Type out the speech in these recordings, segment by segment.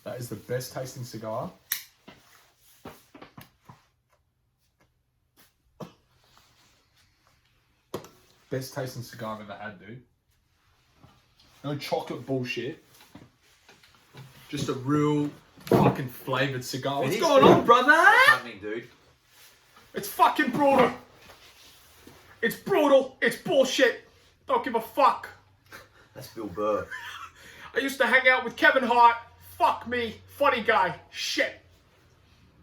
That is the best tasting cigar. Best tasting cigar I've ever had, dude. No chocolate bullshit. Just a real fucking flavoured cigar. What's going on, brother? What's happening, dude? It's fucking brutal. It's brutal. It's bullshit. Don't give a fuck. That's Bill Burr. I used to hang out with Kevin Hart. Fuck me. Funny guy. Shit.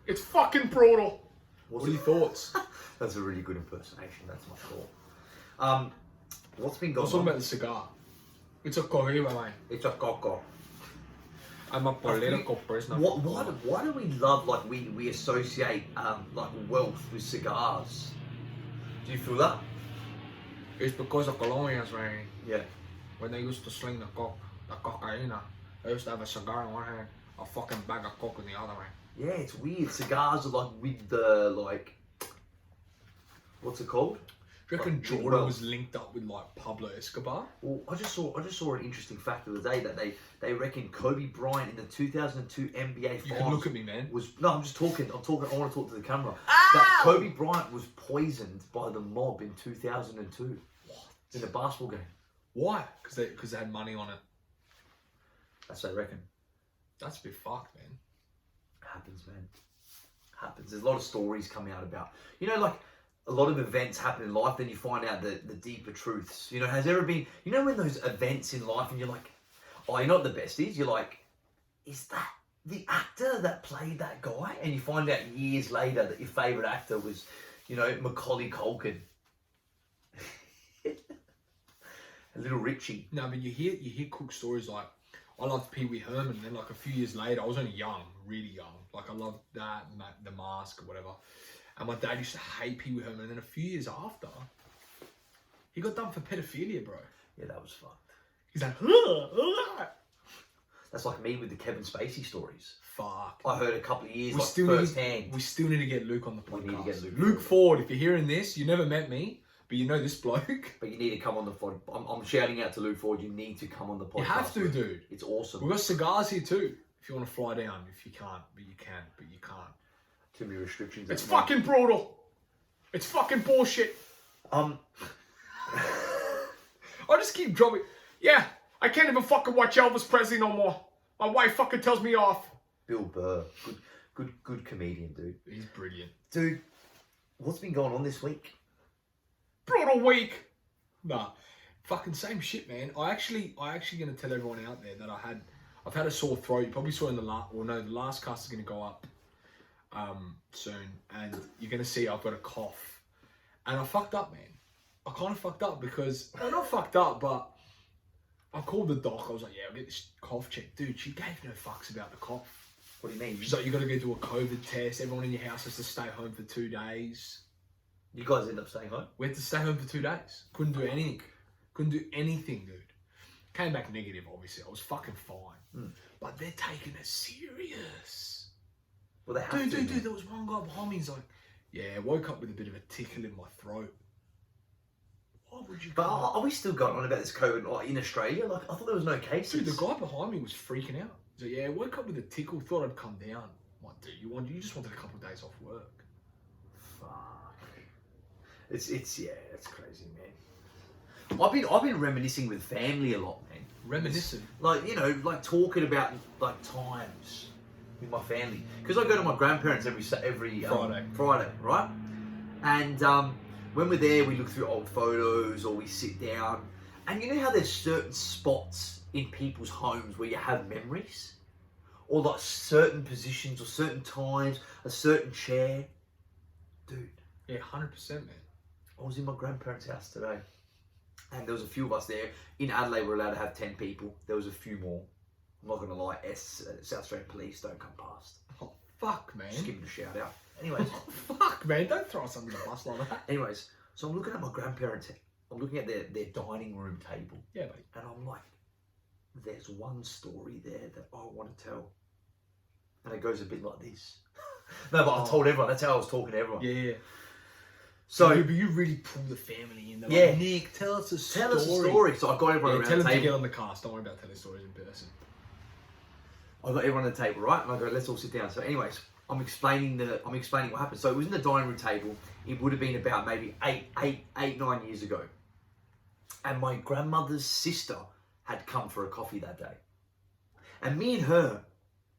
It's fucking brutal. What are your thoughts? That's a really good impersonation. That's my thought. What's been going on? Let's talk about the cigar. It's a Cohiba, man. It's a coco. I'm a political prisoner. Why do we love, like, we associate, like, wealth with cigars? Do you feel that? It's because of Colombians, man. Yeah. When they used to sling the cocaine, they used to have a cigar in one hand, a fucking bag of coke in the other, man. Yeah, it's weird. Cigars are, like, with the, like, what's it called? Do you reckon Jordan was linked up with, like, Pablo Escobar? Well, I just saw an interesting fact the other day that they reckon Kobe Bryant in the 2002 NBA Finals. You can look at me, man. I'm just talking. I want to talk to the camera. Ow! That Kobe Bryant was poisoned by the mob in 2002. What? In a basketball game. Why? Because they had money on it. That's what I reckon. That's a bit fucked, man. Happens, man. Happens. There's a lot of stories coming out about, you know, like, a lot of events happen in life, then you find out the deeper truths. You know, has there ever been, you know, when those events in life and you're like, oh, you know what the best is? You're like, is that the actor that played that guy? And you find out years later that your favourite actor was, you know, Macaulay Culkin. A little Richie. No, but you hear cool stories like, I loved Pee Wee Herman, and then like a few years later, I was only young, really young. Like I loved that, The Mask or whatever. And my dad used to hate Pee Wee Herman, and then a few years after, he got done for pedophilia, bro. Yeah, that was fucked. He's like, That's like me with the Kevin Spacey stories. Fuck. I heard a couple of years, firsthand. We still need to get Luke on the podcast. We need to get Luke Ford, if you're hearing this, you never met me, but you know this bloke. But you need to come on the pod. I'm shouting out to Luke Ford, you need to come on the podcast. You have to, dude. It's awesome. We've got cigars here too, if you want to fly down. If you can't, but you can, but you can't. Too many restrictions. It's fucking brutal. It's fucking bullshit. I just keep dropping. Yeah, I can't even fucking watch Elvis Presley no more. My wife fucking tells me off. Bill Burr, good comedian, dude. He's brilliant. Dude, what's been going on this week? Brutal week. Nah, fucking same shit, man. I actually gonna tell everyone out there that I've had a sore throat. You probably saw in the last cast is gonna go up soon, and you're gonna see I've got a cough, and I fucked up, man. I kind of fucked up because I'm not fucked up, but I called the doc. I was like, yeah, I'll get this cough checked. Dude, she gave no fucks about the cough. What do you mean? She's like, you got to go do a COVID test. Everyone in your house has to stay home for 2 days. You guys end up staying home? We had to stay home for 2 days. Couldn't do anything. Couldn't do anything, dude. Came back negative, obviously. I was fucking fine. But they're taking it serious. Well, they have to. Dude, there was one guy behind me. He's like, yeah, I woke up with a bit of a tickle in my throat. Why would you But are we still going on about this COVID like, in Australia? Like, I thought there was no cases. Dude, the guy behind me was freaking out. He's like, yeah, I woke up with a tickle, thought I'd come down. I'm like, dude, you just wanted a couple of days off work. Fuck. It's crazy, man. I've been reminiscing with family a lot, man. Reminiscing? Like, you know, like talking about like times with my family. Because I go to my grandparents every Friday, right? And when we're there, we look through old photos or we sit down. And you know how there's certain spots in people's homes where you have memories? Or like certain positions or certain times, a certain chair. Dude. Yeah, 100%, man. I was in my grandparents' house today. And there was a few of us there. In Adelaide, we're allowed to have 10 people. There was a few more. I'm not going to lie. South Australian police don't come past. Oh, fuck, man. Just give them a shout out. Anyways. Fuck, man. Don't throw us under the bus like that. Anyways, so I'm looking at my grandparents' I'm looking at their dining room table. Yeah, mate. And I'm like, there's one story there that I want to tell. And it goes a bit like this. No, but I told everyone. That's how I was talking to everyone. Yeah. So, but you really pulled the family in. Yeah. Like, Nick, tell us a story. Tell us a story. So I got everyone around tell the them table. to get on the cast. Don't worry about telling stories in person. I got everyone at the table, right? And I go, let's all sit down. So anyways, I'm explaining what happened. So it was in the dining room table. It would have been about maybe 9 years ago. And my grandmother's sister had come for a coffee that day. And me and her,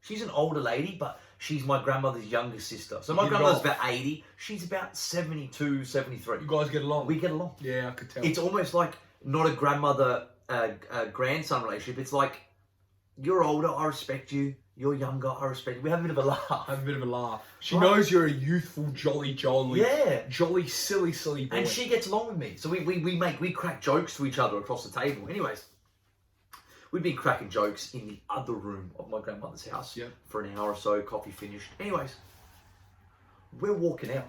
she's an older lady, but she's my grandmother's younger sister. So my grandmother's about 80. She's about 72, 73. You guys get along? We get along. Yeah, I could tell. It's almost like not a grandmother, grandson relationship. It's like, you're older, I respect you. You're younger, I respect you. We have a bit of a laugh. Have a bit of a laugh. She knows you're a youthful, jolly, silly boy. And she gets along with me. So we crack jokes to each other across the table. Anyways, we'd been cracking jokes in the other room of my grandmother's house for an hour or so, coffee finished. Anyways, we're walking out.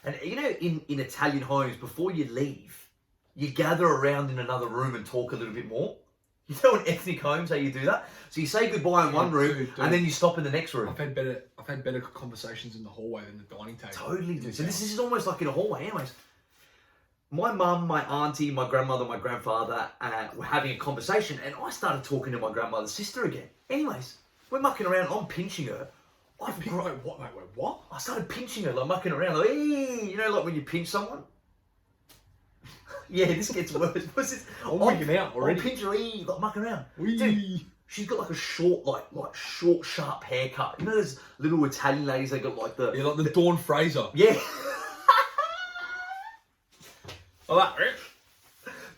And you know, in Italian homes, before you leave, you gather around in another room and talk a little bit more. You know, in ethnic homes, how you do that? So you say goodbye in one room, dude. And then you stop in the next room. I've had better conversations in the hallway than the dining table. Totally, dude. So this is almost like in a hallway. Anyways, my mum, my auntie, my grandmother, my grandfather were having a conversation, and I started talking to my grandmother's sister again. Anyways, we're mucking around. I'm pinching her. What? I started pinching her, like mucking around. Like, hey, you know, like when you pinch someone. Yeah, this gets worse. What's this? I'm wigging out already. I'm pinching her, like mucking around. Wee. Dude, she's got like a short, short, sharp haircut. You know, those little Italian ladies. They got like the like the Dawn Fraser. Yeah. Like that.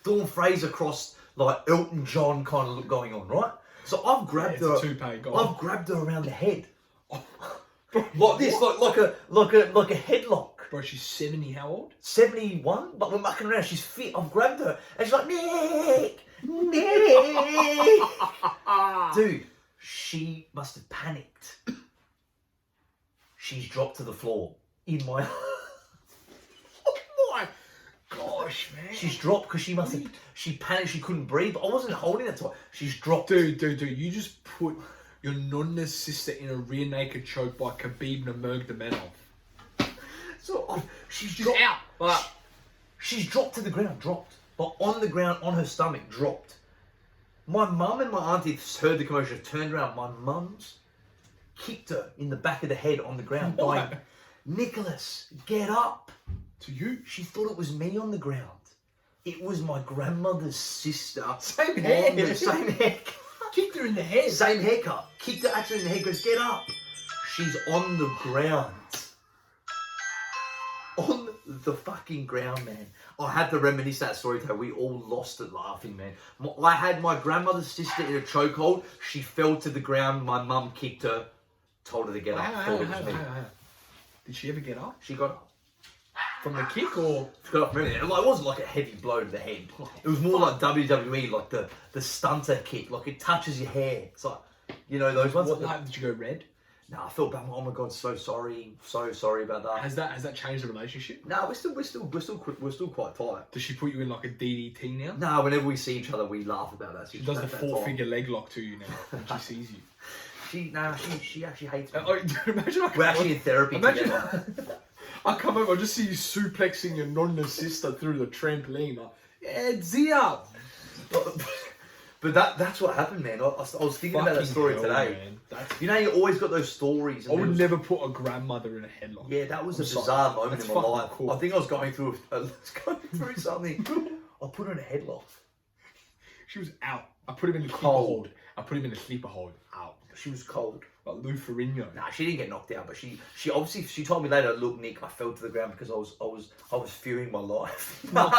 Dawn Fraser crossed like Elton John kind of look going on, right? So I've grabbed her. I've grabbed her around the head, like this, like a headlock. Bro, she's 70. How old? 71. But we're mucking around. She's fit. I've grabbed her, and she's like, Nick. Dude, she must have panicked. She's dropped to the floor in my. Oh my gosh, man. She's dropped because she must have. She panicked. She couldn't breathe. But I wasn't holding it to her. She's dropped. Dude. You just put your nonna's sister in a rear naked choke by Khabib Nurmagomedov. So she's out. But she's dropped to the ground. Dropped. But on the ground, on her stomach, dropped. My mum and my auntie heard the commotion, turned around. My mum's kicked her in the back of the head on the ground, going, Nicholas, get up. To you? She thought it was me on the ground. It was my grandmother's sister. Same hair. Same haircut. Kicked her in the head. Same haircut. Kicked her actually in the head, goes, get up. She's on the ground. On the fucking ground, man. I had to reminisce that story today. We all lost it laughing, man. I had my grandmother's sister in a chokehold. She fell to the ground. My mum kicked her, told her to get up. Thought it was me. Did she ever get up? She got up. From the kick or? She got up from it. It wasn't like a heavy blow to the head. It was more like WWE, like the stunter kick. Like it touches your hair. It's like, you know, those ones. What happened? Did you go red? No, I felt bad. Oh my god, so sorry about that. Has that changed the relationship? No, we're still quite tight. Does she put you in like a DDT now? No, whenever we see each other, we laugh about that. She does the 4-figure leg lock to you now when she sees you. She actually hates me. Imagine we're actually in therapy together. I come home, I just see you suplexing your nonna's sister through the trampoline. Like, yeah, Zia. But that's what happened, man. I was thinking about that story today. You know, you always got those stories. I would never put a grandmother in a headlock. Yeah, that was a bizarre moment in my life. Cool. I think I was going through something. I put her in a headlock. She was out. I put him in the sleeper hold. I put him in the sleeper hold. Out. She was cold. Like Lou Ferrigno. Nah, she didn't get knocked out, but she obviously she told me later, look, Nick, I fell to the ground because I was fearing my life. No,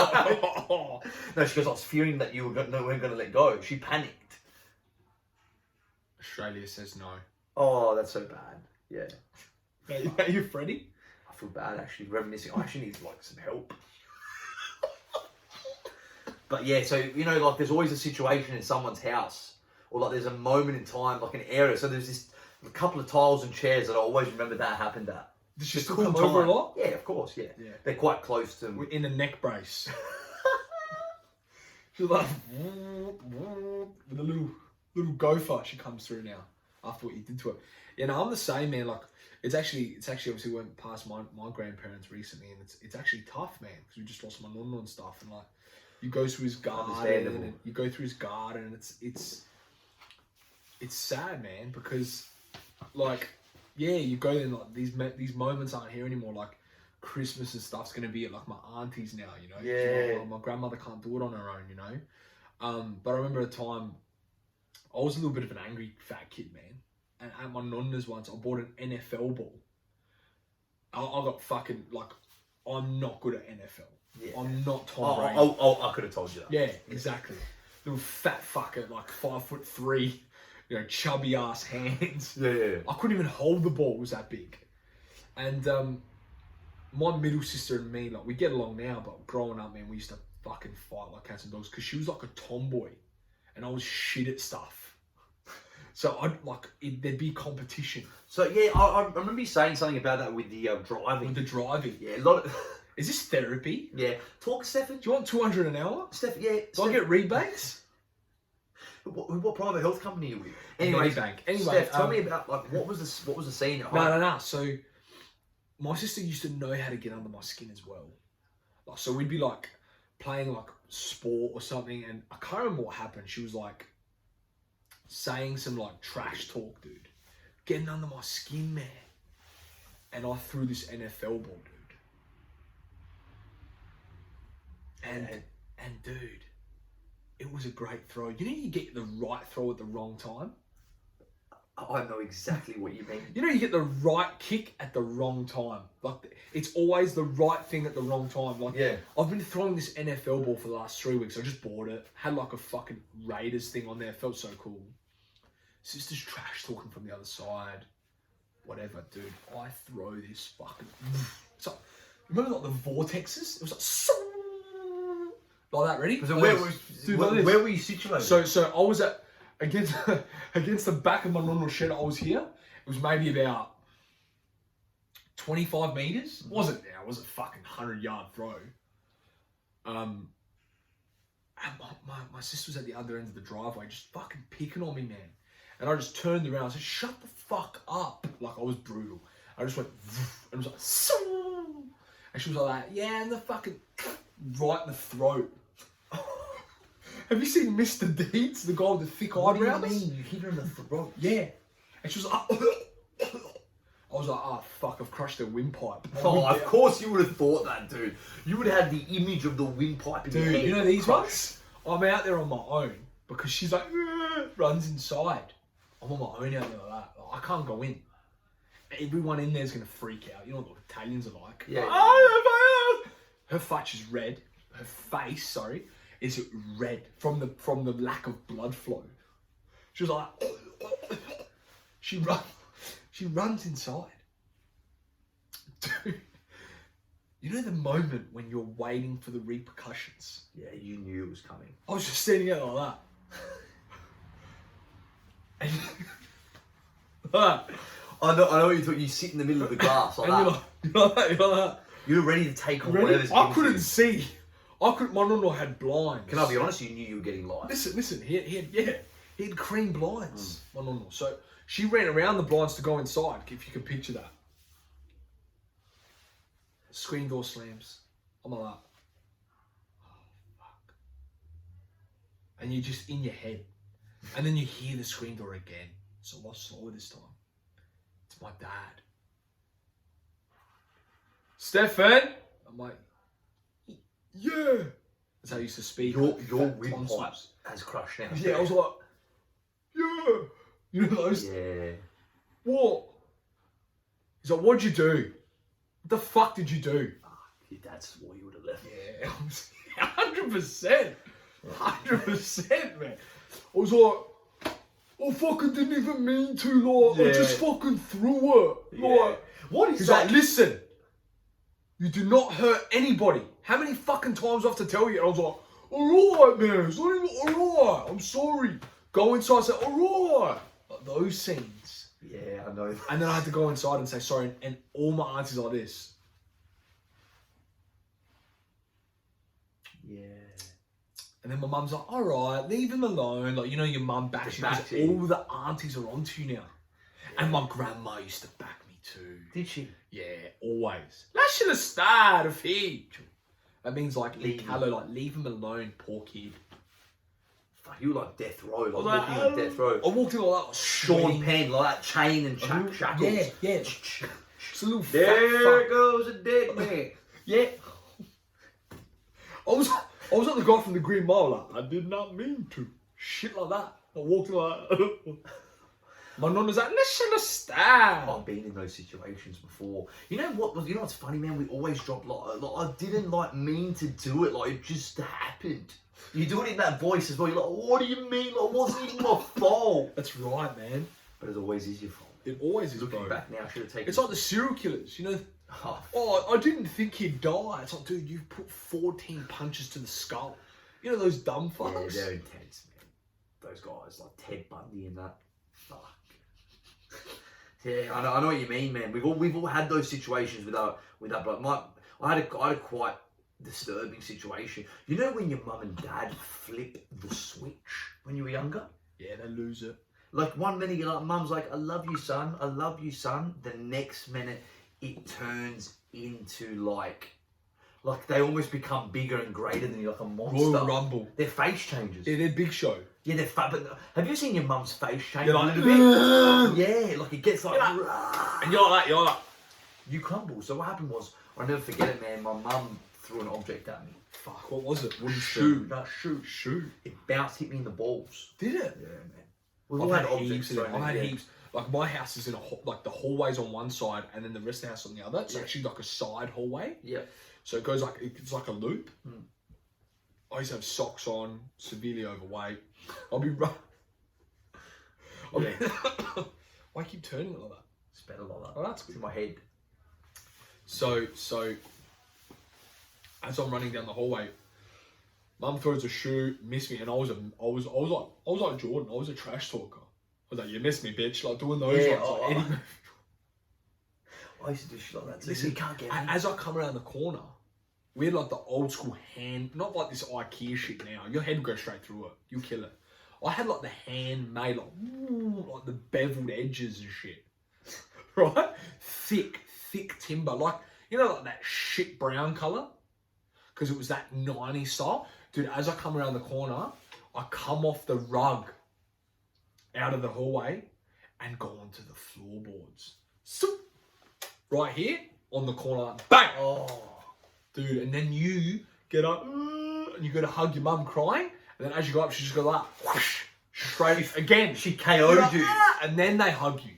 she goes, I was fearing that you weren't going to let go. She panicked. Australia says no. Oh, that's so bad. Yeah. Are you Freddie? I feel bad actually reminiscing. I actually need like some help. But yeah, so you know, like there's always a situation in someone's house, or like there's a moment in time, like an area. So there's this couple of tiles and chairs that I always remember that happened at. Does she still come over a lot? Yeah, of course. Yeah. They're quite close to. We're in a neck brace. She's like with a little gopher. She comes through now after what you did to her. Yeah, no, I'm the same, man. Like it's actually obviously went past my grandparents recently, and it's actually tough, man, because we just lost my nonna and stuff, and like you go through his garden, and you go through his garden, and it's it's sad, man, because like, yeah, you go there and like these moments aren't here anymore. Like Christmas and stuff's gonna be at like my auntie's now, you know. Yeah. My grandmother can't do it on her own, you know. But I remember a time I was a little bit of an angry fat kid, man. And at my nonna's once, I bought an NFL ball. I got fucking like, I'm not good at NFL. Yeah. I'm not Tom Brady. I could have told you that. Yeah, exactly. Little fat fucker, like 5'3", you know, chubby ass hands. Yeah. I couldn't even hold the ball. It was that big. And my middle sister and me, like, we get along now, but growing up, man, we used to fucking fight like cats and dogs because she was like a tomboy, and I was shit at stuff. So there'd be competition. So yeah, I remember you saying something about that with the driving. With the driving. Yeah, a lot of. Is this therapy? Yeah. Talk, Stefan. Do you want 200 an hour? Stefan, yeah. Do I get rebates? What private health company are you with? Anyway, Steph, tell me about like what was the scene at home? No. So my sister used to know how to get under my skin as well. Like, so we'd be like playing like sport or something, and I can't remember what happened. She was like saying some like trash talk, dude, getting under my skin, man. And I threw this NFL ball, dude. And dude, it was a great throw. You know, you get the right throw at the wrong time. I know exactly what you mean. You know, you get the right kick at the wrong time. Like, it's always the right thing at the wrong time. Like, yeah. I've been throwing this NFL ball for the last 3 weeks. I just bought it. Had like a fucking Raiders thing on there. Felt so cool. Sister's trash talking from the other side. Whatever, dude. I throw this fucking... So, remember like the vortexes? It was like that, ready? So where were you situated? So I was against the back of my normal shed. I was here. It was maybe about 25 meters. It wasn't a fucking 100-yard throw. And my sister was at the other end of the driveway, just fucking picking on me, man. And I just turned around. I said, "Shut the fuck up!" Like, I was brutal. I just went, and it was like, "Soo!" And she was like, "Yeah," and the fucking right in the throat. Have you seen Mr. Deeds, the guy with the thick eyebrows? What do you mean? You hit her in the throat? Yeah. And she was like, I was like, "Oh fuck, I've crushed their windpipe." Oh, of course you would have thought that, dude. You would have had the image of the windpipe in your head. Dude, you know these ones? I'm out there on my own because she's like, runs inside. I'm on my own out there like that. I can't go in. Everyone in there's going to freak out. You know what the Italians are like? Yeah. Her fudge is red. Her face, sorry, is red from the lack of blood flow. She was like, she runs inside. Dude, you know the moment when you're waiting for the repercussions? Yeah, you knew it was coming. I was just standing out like that. I know what you're talking. You sit in the middle of the glass like that. You're like that. You're ready to take on whatever's I couldn't see. My nonna had blinds. Can I be honest? You knew you were getting light. Listen. He had cream blinds. My nonna. So she ran around the blinds to go inside. If you can picture that. Screen door slams. I'm like, oh fuck. And you're just in your head. And then you hear the screen door again. It's a lot slower this time. It's my dad. "Stefan!" I'm like, "Yeah." That's how I used to speak. Your windpipe has crushed now. Yeah, I was like, "Yeah." You know those? Yeah. "What?" He's like, "What'd you do? What the fuck did you do?" Your dad swore you would have left. Yeah, 100%. 100%, man. I was like, "I fucking didn't even mean to, like, I just fucking threw it." Like, what is he's that? like, "Listen, you do not hurt anybody." How many fucking times do I have to tell you? And I was like, "Alright, man, it's not even alright, I'm sorry." Go inside and say, "Alright." Like those scenes. Yeah, I know. And then I had to go inside and say sorry, and all my aunties are like this. Yeah. And then my mum's like, "Alright, leave him alone." Like, you know, your mum backs you because all the aunties are onto you now. Yeah. And my grandma used to back me too. Did she? Yeah, always. "Lascia stare, figlio." That means like in Callow, like, leave him alone, poor kid. Fuck, you were like death row, like like, walking on death row. I walked in like that. Sean Penn, like that chain and shackles. Yeah. It's a little fat There fuck. goes a dead man. Yeah. I was like the guy from the Green Mile, like, I did not mean to. Shit like that. I walked in like my nonna was like, let's understand. I've been in those situations before. You know what's funny, man? We always drop like I didn't like mean to do it, like it just happened. You do it in that voice as well, you're like, what do you mean? Like, it wasn't even my fault. That's right, man. But it always is your fault. It always is, Looking bro. back now, I should have taken It's like the serial killers, you know. Oh, I didn't think he'd die. It's like, dude, you put 14 punches to the skull. You know those dumb fucks? Yeah, they're intense, man. Those guys, like Ted Bundy and that. Fuck. Yeah, I know what you mean, man. We've all had those situations with that. But I had a quite disturbing situation. You know when your mum and dad flip the switch when you were younger? Yeah, they lose it. Like 1 minute you're like, mum's like, I love you, son. I love you, son. The next minute it turns into like they almost become bigger and greater than you, like a monster. Royal Rumble. Their face changes. Yeah, they're Big Show. Yeah, they're fat. But have you seen your mum's face change You're a like, little bit? Yeah, like it gets like, and you're like, you crumble. So what happened was, I'll never forget it, man. My mum threw an object at me. fuck, what was it? Wooden Shoe. spoon. No, shoe. Shoe. It bounced, hit me in the balls. Did it? Yeah, man. We've I've all had had heaps objects of them. thrown I've at had you. heaps. Like my house is in like the hallway's on one side and then the rest of the house on the other. It's Yeah. actually like a side hallway. Yeah. So it goes like, it's like a loop. Mm. I used to have socks on, severely overweight. I'll be running. Yeah. Why keep turning it like that? It's better like that. Oh, that's It's good. in my head. So as I'm running down the hallway, Mum throws a shoe, missed me, and I was like Jordan. I was a trash talker. I was like, "You missed me, bitch!" Like doing those Yeah, ones. oh, Like, Eddie- I used to do shit like that too. Listen, You can't get me. as I come around the corner, we had like the old school hand, not like this IKEA shit now. Your head will go straight through it. You'll kill it. I had like the handmade, like the beveled edges and shit. Right? Thick timber. Like, you know, like that shit brown colour? Because it was that 90s style. Dude, as I come around the corner, I come off the rug out of the hallway and go onto the floorboards. So, right here on the corner, like, bang! Oh. Dude, and then you get up and you go to hug your mum crying, and then as you go up, she just goes like, whoosh, straight again. She KO'd you. And then they hug you.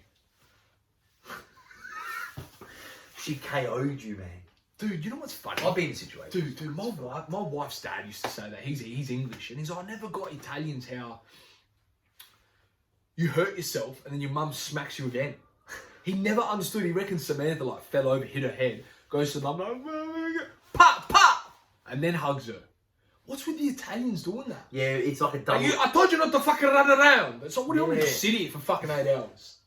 She KO'd you, man. Dude, you know what's funny? I've been in situations. Dude, my wife's dad used to say that. He's English, and he's like, I never got Italians how you hurt yourself and then your mum smacks you again. He never understood. He reckons Samantha like fell over, hit her head, goes to the mum, like, pop, pop, and then hugs her. What's with the Italians doing that? Yeah, it's like a double. I told you not to fucking run around. So what do you want me to Yeah. sit here for fucking 8 hours?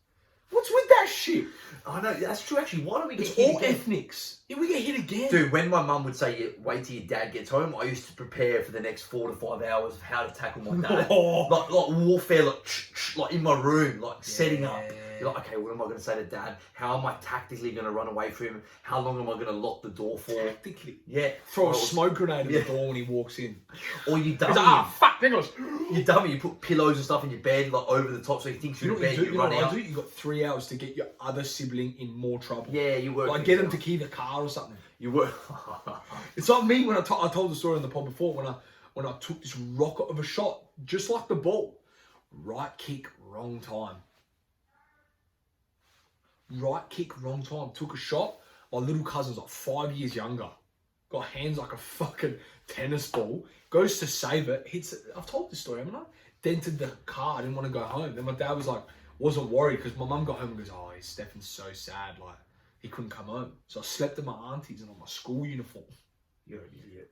What's with that shit? I know, that's true actually. Why do we get It's hit all again? ethnics. Yeah, we get hit again. Dude, when my mum would say, yeah, wait till your dad gets home, I used to prepare for the next 4 to 5 hours of how to tackle my dad. Oh. like warfare, like in my room, like setting up. Yeah. You're like, okay, what am I going to say to dad? How am I tactically going to run away from him? How long am I going to lock the door for? Tactically. Yeah. Throw a Or- smoke grenade at Yeah. the door when he walks in. Or you He's dummy like, him. fuck, there goes. You dummy, you put pillows and stuff in your bed, like over the top, so he thinks You you're know in what bed, you do? you You know run what I out. do? You got 3 hours to get your other sibling in more trouble. Yeah, you work. Like get him to key the car or something. You work. It's like me when I told the story on the pod before when I took this rocket of a shot, just like the ball. Right kick, wrong time. Right kick, wrong time. Took a shot. My little cousin's like 5 years younger. Got hands like a fucking tennis ball. Goes to save it. Hits it. I've told this story, haven't I? Dented the car. I didn't want to go home. Then my dad was like, wasn't worried because my mum got home and goes, oh, Stefan's so sad. Like, he couldn't come home. So I slept at my auntie's and on my school uniform. You're an idiot.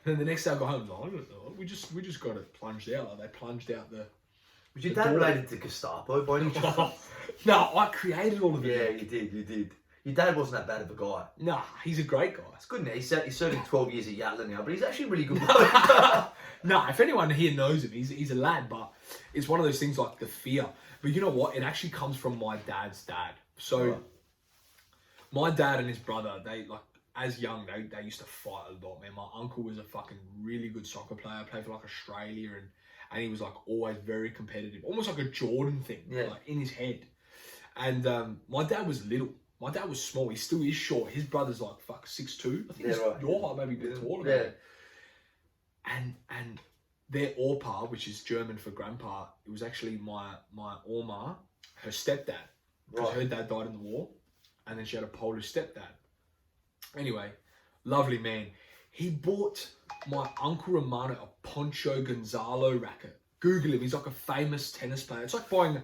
And then the next day I got home, I was like, I don't know, we just got it plunged out. Like they plunged out the. Was your The dad door. related to Gestapo by any chance? No, I created all of it. Yeah, you did. Your dad wasn't that bad of a guy. Nah, he's a great guy. It's good now. He's serving 12 years at Yatla now, but he's actually a really good. Nah, if anyone here knows him, he's a lad, but it's one of those things like the fear. But you know what? It actually comes from my dad's dad. So Right. my dad and his brother, they like as young, they used to fight a lot, man. My uncle was a fucking really good soccer player, played for like Australia and he was like always very competitive, almost like a Jordan thing, like in his head. And my dad was little. My dad was small. He still is short. His brother's like 6'2". I think he's your height, maybe a bit taller. Yeah. And their Opa, which is German for grandpa, it was actually my Oma, her stepdad. Because her dad died in the war, and then she had a Polish stepdad. Anyway, lovely man. He bought my Uncle Romano a Poncho Gonzalo racket. Google him. He's like a famous tennis player. It's like buying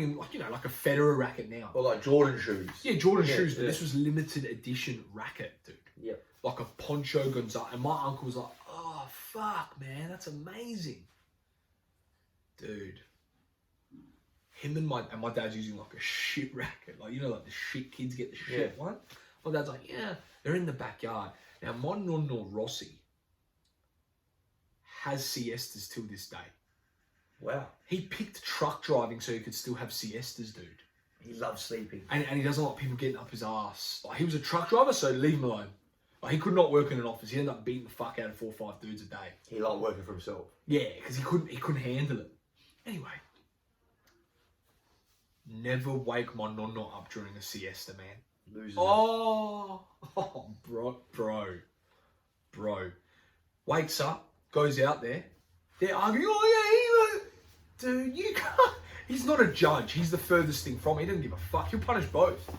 him, like, you know, like a Federer racket now. Or like Jordan shoes. Yeah, Jordan shoes. But this was limited edition racket, dude. Yeah. Like a Poncho Gonzalo. And my uncle was like, oh, fuck, man. That's amazing. Dude. Him and my dad's using like a shit racket. Like, you know, like the shit kids get the shit one. My dad's like, yeah, they're in the backyard. Now, my nonno Rossi has siestas till this day. Wow. He picked truck driving so he could still have siestas, dude. He loves sleeping. And he doesn't like people getting up his ass. Like, he was a truck driver, so leave him alone. Like, he could not work in an office. He ended up beating the fuck out of 4 or 5 dudes a day. He liked working for himself. Yeah, because he couldn't handle it. Anyway. Never wake my nonno up during a siesta, man. Losing bro. Wakes up, goes out there. They're arguing, oh yeah, dude, you can't. He's not a judge. He's the furthest thing from it. He doesn't give a fuck. He'll punish both.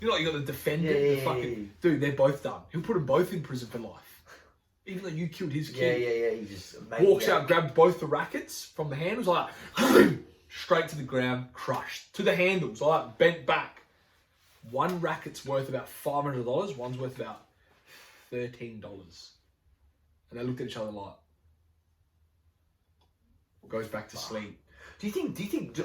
You know, like you got the defendant, dude, they're both done. He'll put them both in prison for life. Even though you killed his kid. Yeah. He just walks out, grabs both the rackets from the handles, like straight to the ground, crushed. To the handles, like bent back. One racket's worth about $500. One's worth about $13. And they looked at each other like, goes back to sleep. Do you think,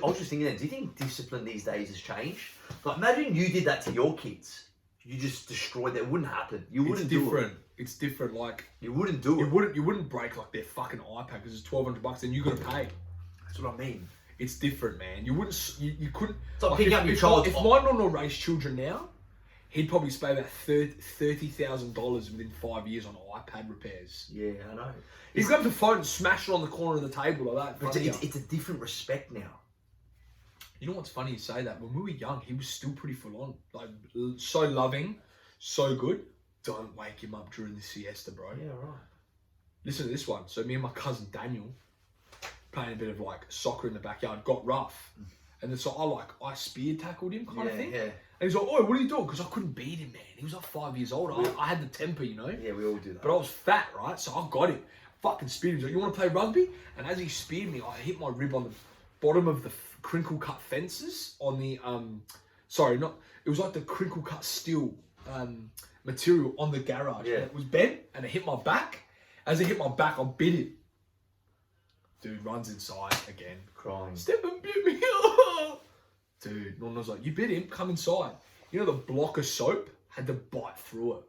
I was just thinking then, do you think discipline these days has changed? Like, imagine you did that to your kids. You just destroyed that. It wouldn't happen. You wouldn't do it. It's different. Like, you wouldn't do it. You wouldn't break like their fucking iPad because it's $1,200 and you got to pay. That's what I mean. It's different, man. You wouldn't. You couldn't. It's like picking up your child. If my nonno raised children now, he'd probably spend about $30,000 within 5 years on iPad repairs. Yeah, I know. He's grabbed the phone and smashed it on the corner of the table like that. But it's a different respect now. You know what's funny you say that? When we were young, he was still pretty full on. Like, so loving, so good. Don't wake him up during the siesta, bro. Yeah, right. Listen to this one. So me and my cousin Daniel, playing a bit of like soccer in the backyard, got rough. And then so I spear tackled him kind of thing. Yeah. And he's like, oh, what are you doing? Because I couldn't beat him, man. He was like 5 years old. I had the temper, you know? Yeah, we all do that. But I was fat, right? So I got him. Fucking speared him. He's like, you want to play rugby? And as he speared me, I hit my rib on the bottom of the crinkle cut fences on the, it was like the crinkle cut steel material on the garage. Yeah. It was bent and it hit my back. As it hit my back, I bit him. Dude runs inside again. Crying. Stefan bit me. Dude, Nonno's like, you bit him, come inside. You know the block of soap? Had to bite through it.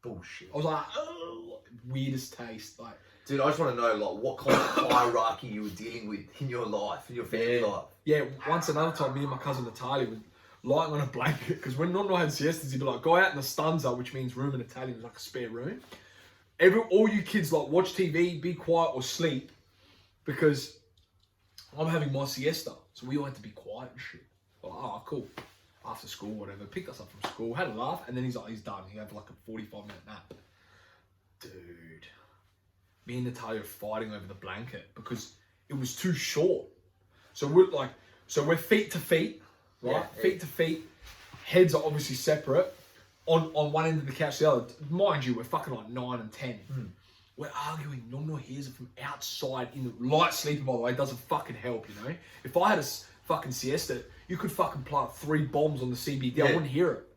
Bullshit. I was like, oh, weirdest taste. Like, dude, I just want to know, like, what kind of hierarchy you were dealing with in your life, in your family life. Yeah, once another time, me and my cousin Natalia were lying on a blanket, because when Nonno had siestas, he'd be like, go out in the stanza, which means room in Italian, was like a spare room. All you kids, like, watch TV, be quiet or sleep, because I'm having my siesta. So we all had to be quiet and shit. We're like, oh, cool. After school, whatever. Picked us up from school, had a laugh, and then he's like, he's done. He had like a 45-minute nap. Dude. Me and Natalia were fighting over the blanket because it was too short. So we're feet to feet, right? Yeah, feet to feet. Heads are obviously separate. On one end of the couch, the other. Mind you, we're fucking like 9 and 10. We're arguing. Nonno hears it from outside in the light sleeping, by the way. It doesn't fucking help, you know? If I had a fucking siesta, you could fucking plant 3 bombs on the CBD. I wouldn't hear it.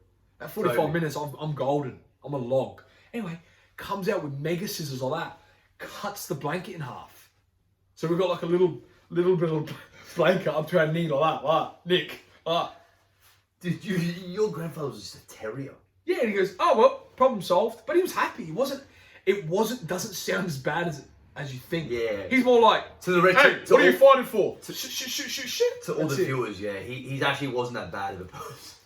At 45 minutes, I'm golden. I'm a log. Anyway, comes out with mega scissors like that. Cuts the blanket in half. So we've got like a little bit of blanket up to our knee like that. Nick. Dude, your grandfather was just a terrier. Yeah, and he goes, oh, well, problem solved. But he was happy. Doesn't sound as bad as you think. Yeah. He's more like, to the hey, what are you fighting for? Shit. To all the viewers, yeah. He actually wasn't that bad of a person.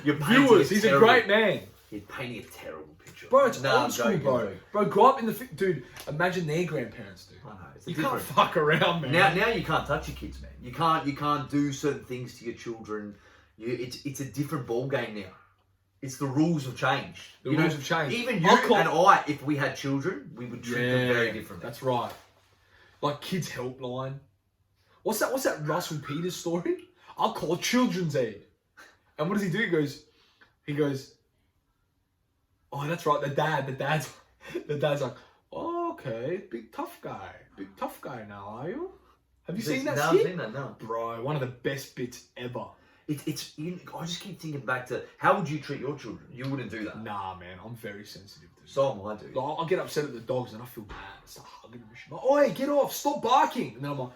Viewers, he's a great man. You're painting a terrible picture. Bro, it's old school, bro. Bro, grow up in the... Dude, imagine their grandparents, dude. I know. It's you can't fuck around, man. Now you can't touch your kids, man. You can't do certain things to your children. It's a different ball game now. It's the rules have changed. The rules have changed. Even you and I, if we had children, we would treat them very differently. That's right. Like Kids Helpline. What's that Russell Peters story? I'll call Children's Aid. And what does he do? He goes, oh, that's right. The dad's like, oh, okay, big tough guy now, are you? Have you seen that? No, I've seen that. No, bro, one of the best bits ever. I just keep thinking back to how would you treat your children? You wouldn't do that. Nah, man, I'm very sensitive to it. So am I, dude. Like, I'll get upset at the dogs and I feel bad. I start hugging them. Like, oh, hey, get off! Stop barking! And then I'm like,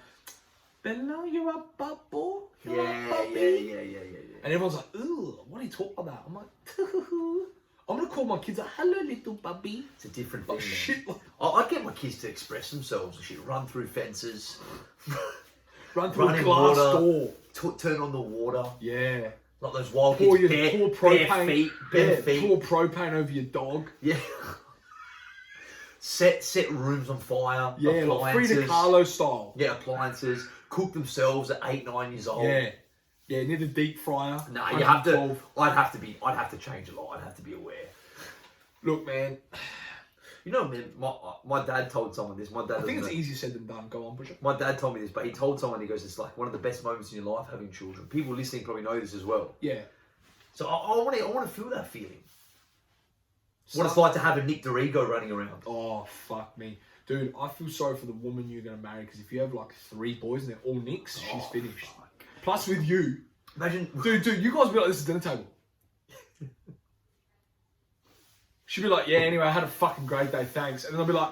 Bella, you're a bubble. Yeah. And everyone's like, ooh, what are you talking about? I'm like, I'm gonna call my kids like, hello, little puppy. It's a different like, thing. Shit. I get my kids to express themselves and shit. Run through fences. Run through a glass door. Turn on the water. Yeah. Like those wild pour kids. Bare feet. Pour propane over your dog. Yeah. Set rooms on fire. Yeah, like Frida Kahlo style. Yeah, appliances. Cook themselves at 8, 9 years old. Yeah, near the deep fryer. No, you have to. I'd have to change a lot. I'd have to be aware. Look, man. You know, man, my dad told someone this. I think it's easier said than done. Go on, push it. My dad told me this, but he told someone, he goes, it's like one of the best moments in your life having children. People listening probably know this as well. Yeah. So I want to feel that feeling. What it's like to have a Nick Dorigo running around. Oh, fuck me. Dude, I feel sorry for the woman you're going to marry, because if you have like 3 boys and they're all Nicks, she's finished. Fuck. Plus with you. Imagine... Dude, you guys be like this at dinner table. She'd be like, yeah, anyway, I had a fucking great day, thanks. And then I'll be like...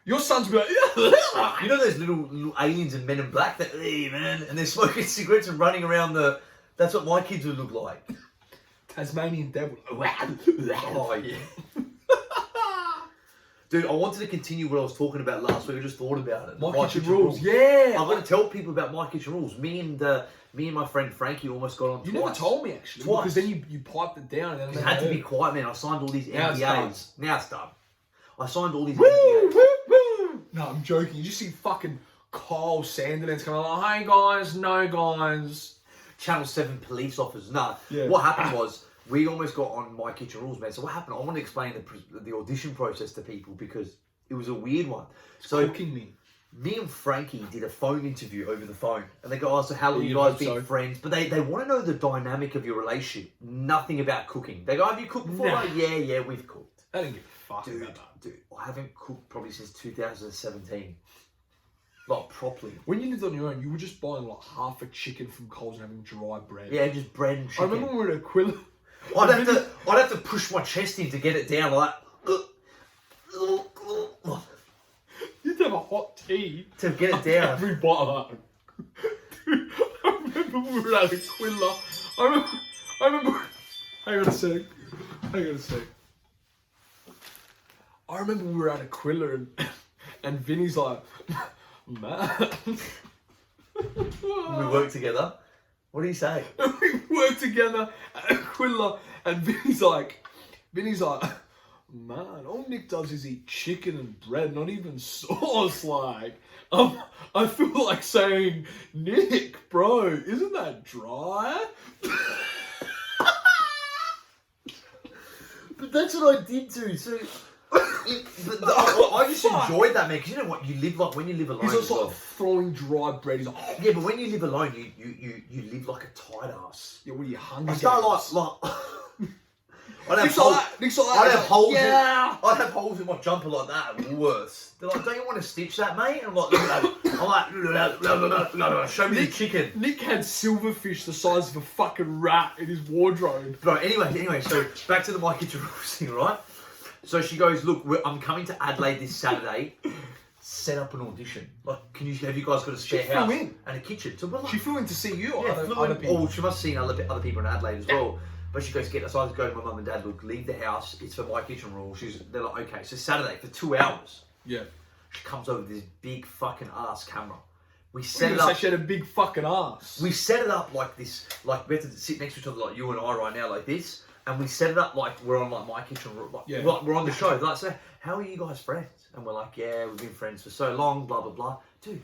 Your sons will be like... You know those little aliens in Men in Black that, hey, man, and they're smoking cigarettes and running around the... That's what my kids would look like. Tasmanian devil. Oh, yeah. Dude, I wanted to continue what I was talking about last week. I just thought about it. My Kitchen Rules. Yeah. I'm going to tell people about My Kitchen Rules. Me and my friend Frankie almost got on You twice. never told me, actually. Twice. Because then you piped it down. And then I had to be quiet, man. I signed all these NDAs. Now it's done. I signed all these woo, NDAs. Woo, woo. No, I'm joking. You just see fucking Kyle Sandilands coming like, hey, guys, no, guys. Channel 7 police officers. Nah. Yeah. What happened was... We almost got on My Kitchen Rules, man. So what happened? I want to explain the audition process to people because it was a weird one. So cooking me and Frankie did a phone interview over the phone, and they go, "Oh, so how long you guys been friends?" But they want to know the dynamic of your relationship. Nothing about cooking. They go, "Have you cooked before?" Nah. Like, yeah, we've cooked. I didn't give a fuck about that. Dude, I haven't cooked probably since 2017. Like properly. When you lived on your own, you were just buying like half a chicken from Coles and having dry bread. Yeah, just bread and chicken. I remember when we were at Aquila. I'd have to push my chest in to get it down like. You'd have a hot tea to get it down. Every bottle. Dude, I remember we were at Aquila. I remember. Hang on a sec. I remember we were at Aquila and Vinny's like, man. We worked together. What do you say? We worked together at Aquila and Vinny's like, man, all Nick does is eat chicken and bread, not even sauce. Like, I feel like saying, Nick, bro, isn't that dry? But that's what I did too. So, I just enjoyed that, man. Because you know what, you live like when you live alone. He's also like throwing dry bread. He's like, oh. Yeah, but when you live alone, you live like a tight ass. Yeah, what are you hungry? I start like. I'd have holes. Yeah. I'd have holes in my jumper like that. Worse. They're like, don't you want to stitch that, mate? And I'm like, show me the chicken. Nick had silverfish the size of a fucking rat in his wardrobe. Right. Anyway, so back to the My Kitchen Rules thing, right? So she goes, look, I'm coming to Adelaide this Saturday. Set up an audition. Like, have you guys got a spare house and a kitchen? So she flew in to see you or other people? Oh, she must have seen other people in Adelaide as well. But she goes, so I go to my mum and dad, look, leave the house. It's for My Kitchen Rules. They're like, okay. So Saturday for 2 hours. Yeah. She comes over with this big fucking ass camera. We set it So up. she had a big fucking ass. We set it up like this, like we have to sit next to each other, like you and I right now, like this, and we set it up like we're on like my kitchen, like, we're on the show. Like, so how are you guys friends? And we're like, yeah, we've been friends for so long, blah blah blah. Dude,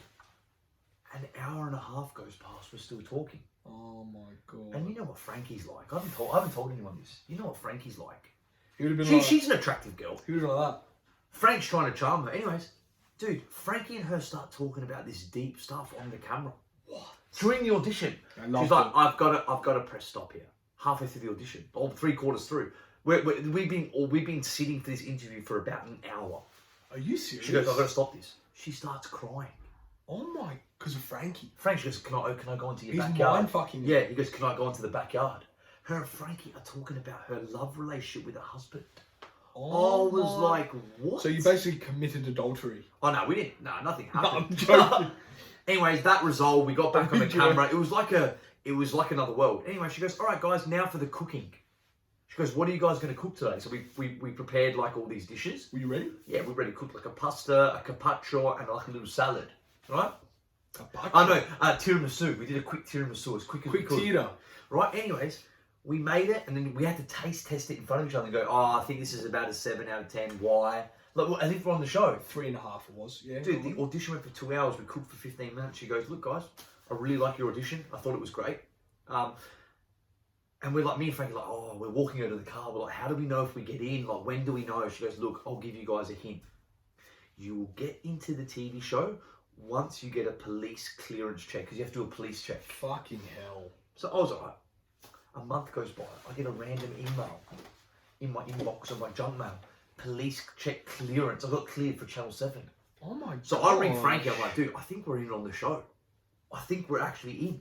an hour and a half goes past, we're still talking. Oh my god! And you know what Frankie's like? I haven't told anyone this. You know what Frankie's like? He would have been She's an attractive girl. He would have been like that. Frank's trying to charm her. Anyways, dude, Frankie and her start talking about this deep stuff on the camera. What? During the audition. She's like, I've got to press stop here. Halfway through the audition, or 3/4 through. We've been sitting for this interview for about an hour. Are you serious? She goes, I've got to stop this. She starts crying. Oh my, because of Frankie. Frankie goes, can I go into your He's backyard? mind fucking. Yeah, he goes, can I go into the backyard? Her and Frankie are talking about her love relationship with her husband. I was like, what? So you basically committed adultery. Oh no, we didn't. No, nothing happened. No, I'm joking. Anyways, that resolved. We got back on the camera. It was like another world. Anyway, she goes, all right, guys, now for the cooking. She goes, what are you guys going to cook today? So we prepared like all these dishes. Were you ready? Yeah, we're ready to cook like a pasta, a carpaccio, and like a little salad. Right? Carpaccio? Oh no, tiramisu. We did a quick tiramisu as quick as we could. Tira. Right? Anyways, we made it, and then we had to taste test it in front of each other and go, oh, I think this is about a 7 out of 10. Why? Like, as if we're on the show. 3.5 it was. Yeah. Dude, the audition went for 2 hours. We cooked for 15 minutes. She goes, look, guys, I really like your audition. I thought it was great. And we're like, me and Frankie, like, oh, we're walking over to the car. We're like, how do we know if we get in? Like, when do we know? She goes, look, I'll give you guys a hint. You will get into the TV show once you get a police clearance check, because you have to do a police check. Fucking hell. So I was like, a month goes by. I get a random email in my inbox or my junk mail. Police check clearance. I got cleared for Channel 7. Oh my god. So I ring Frankie. I'm like, dude, I think we're in on the show. I think we're actually in.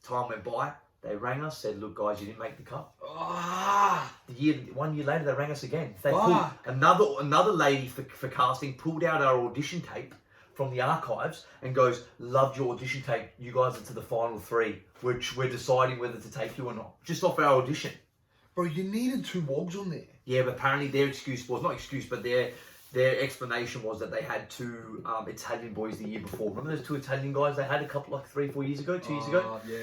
Time went by. They rang us, said, look, guys, you didn't make the cut. Ah. 1 year later, they rang us again. They pulled another lady for casting pulled out our audition tape from the archives and goes, loved your audition tape. You guys are to the final 3, which we're deciding whether to take you or not. Just off our audition. Bro, you needed 2 wogs on there. Yeah, but apparently their excuse was, not excuse, but their explanation was that they had 2 Italian boys the year before. Remember those 2 Italian guys they had a couple, like 3-4 years ago, 2 years ago? Yeah,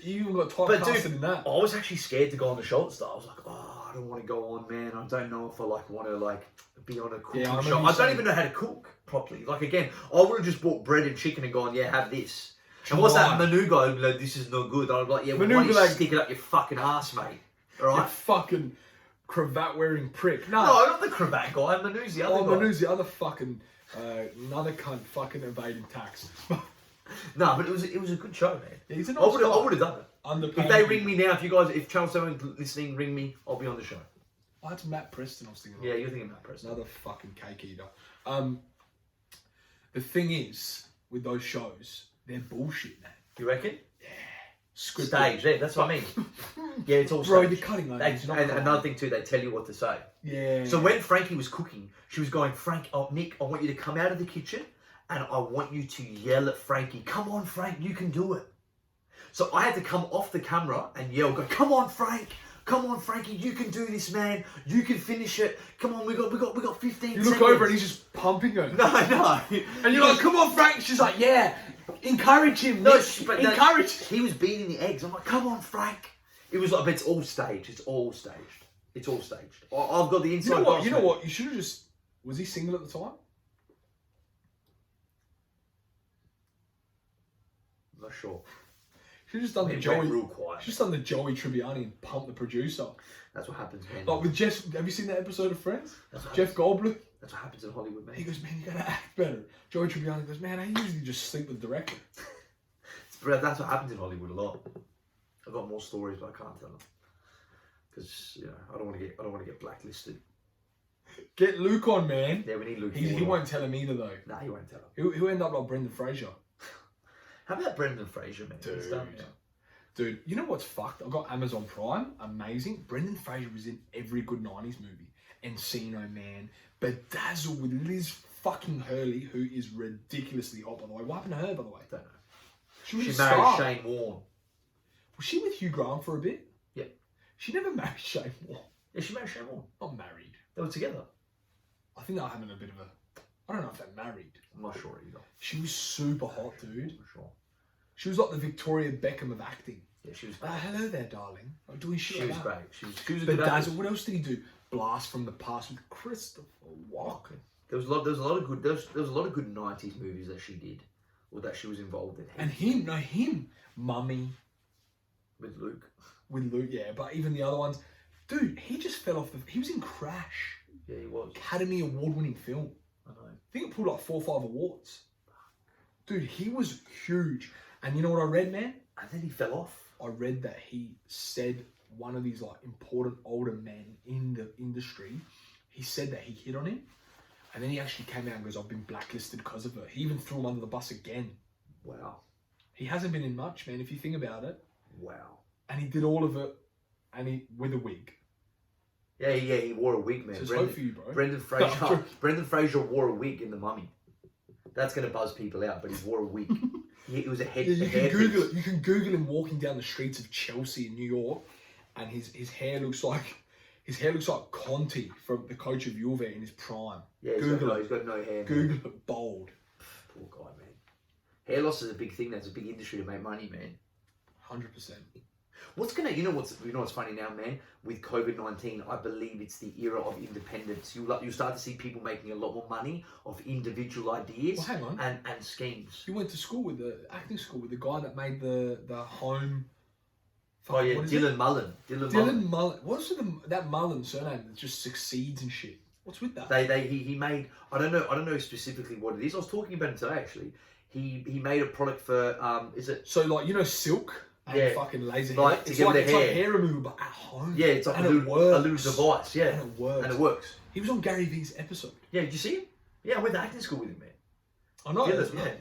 you even got typecasted in that. I was actually scared to go on the show at the start. I was like, oh, I don't want to go on, man. I don't know if I want to be on a cooking show. I don't even know how to cook properly. Like, again, I would have just bought bread and chicken and gone, yeah, have this. And what's that menu guy? Like, this is no good. I'm like, yeah, why don't you stick it up your fucking ass, mate? All right? You fucking cravat wearing prick. No, not the cravat guy. Manu's the other guy. Manu's the other fucking another cunt fucking evading tax. No, but it was a good show, man. Yeah, he's a nice I would have done it. Underpaid. If they ring me now, if Channel 7 listening, ring me, I'll be on the show. Oh, that's Matt Preston I was thinking of. Yeah, you're thinking Matt Preston. Another fucking cake eater. The thing is, with those shows, they're bullshit, man. You reckon? Yeah. Stage, yeah, that's what I mean. Yeah, it's all Bro, staged. you're cutting and another thing too, they tell you what to say. Yeah. So when Frankie was cooking, she was going, Nick, I want you to come out of the kitchen and I want you to yell at Frankie. Come on, Frank, you can do it. So I had to come off the camera and yell, go, come on, Frank. Come on, Frankie, you can do this, man. You can finish it. Come on, we got 15 seconds. You look over and he's just pumping her. No. And you're like, come on, Frank. She's like, yeah. Encourage him. No, but encourage. He was beating the eggs. I'm like, come on, Frank. It was like, but it's all staged. It's all staged. I've got the inside. You know what? You should have just. Was he single at the time? I'm not sure. Should have just done the Joey. Real quiet. Just done the Joey Tribbiani and pumped the producer. That's what happens, man. Like with Jeff. Have you seen that episode of Friends? Jeff Goldblum. That's what happens in Hollywood, man. He goes, man, you gotta act better. Joey Tribbiani goes, man, I usually just sleep with the director. That's what happens in Hollywood a lot. I've got more stories, but I can't tell them because I don't want to get blacklisted. Get Luke on, man. Yeah, we need Luke. He won't tell him either, though. Nah, he won't tell him. He'll end up like Brendan Fraser. How about Brendan Fraser, man? Dude, you know what's fucked? I got Amazon Prime. Amazing. Brendan Fraser was in every good 90s movie. Encino Man. Bedazzled with Liz fucking Hurley, who is ridiculously hot, by the way. What happened to her, by the way? Don't know. She was married Shane Warne. Was she with Hugh Grant for a bit? Yeah. She never married Shane Warne. Yeah, she married Shane Warne. Not married. They were together. I think they were having a bit of a I don't know if they're married. I'm not sure either. She was super hot, dude. I'm not sure. She was like the Victoria Beckham of acting. Yeah, she was great. Hello there, darling. I'm doing shit She like was that. great. She was a But good actress. what else did he do? Blast from the Past with Christopher Walken. There was a lot of good 90s movies that she did, or that she was involved in. And him, Mummy. With Luke. With Luke, yeah. But even the other ones, dude, he just fell off he was in Crash. Yeah, he was. Academy Award-winning film. I know. I think it pulled like 4 or 5 awards. Dude, he was huge. And you know what I read, man? And then he fell off. I read that he said one of these like important older men in the industry, he said that he hit on him. And then he actually came out and goes, I've been blacklisted because of it. He even threw him under the bus again. Wow. He hasn't been in much, man, if you think about it. Wow. And he did all of it with a wig. Yeah, he wore a wig, man. So it's hope for you, bro. Brendan Fraser wore a wig in The Mummy. That's going to buzz people out, but he wore a wig. It was a head. Yeah, you can Google it. You can Google him walking down the streets of Chelsea in New York, and his hair looks like Conte from the coach of Juve in his prime. Yeah, he's got no hair. Google it, bold. Poor guy, man. Hair loss is a big thing. That's a big industry to make money, man. 100%. You know what's funny now, man? With COVID-19, I believe it's the era of independence. You start to see people making a lot more money off individual ideas and schemes. You went to school with the acting school with the guy that made the home. Oh yeah, Dylan Mullen. Dylan Mullen. What's that Mullen surname that just succeeds and shit? What's with that? He made. I don't know specifically what it is. I was talking about it today actually. He made a product for is it? So like Silk. And fucking laser like, hair. It's like hair removal, but at home. Yeah, it's like a little device. Yeah, and it works. He was on Gary Vee's episode. Yeah, did you see him? Yeah, I went to acting school with him, man. I know.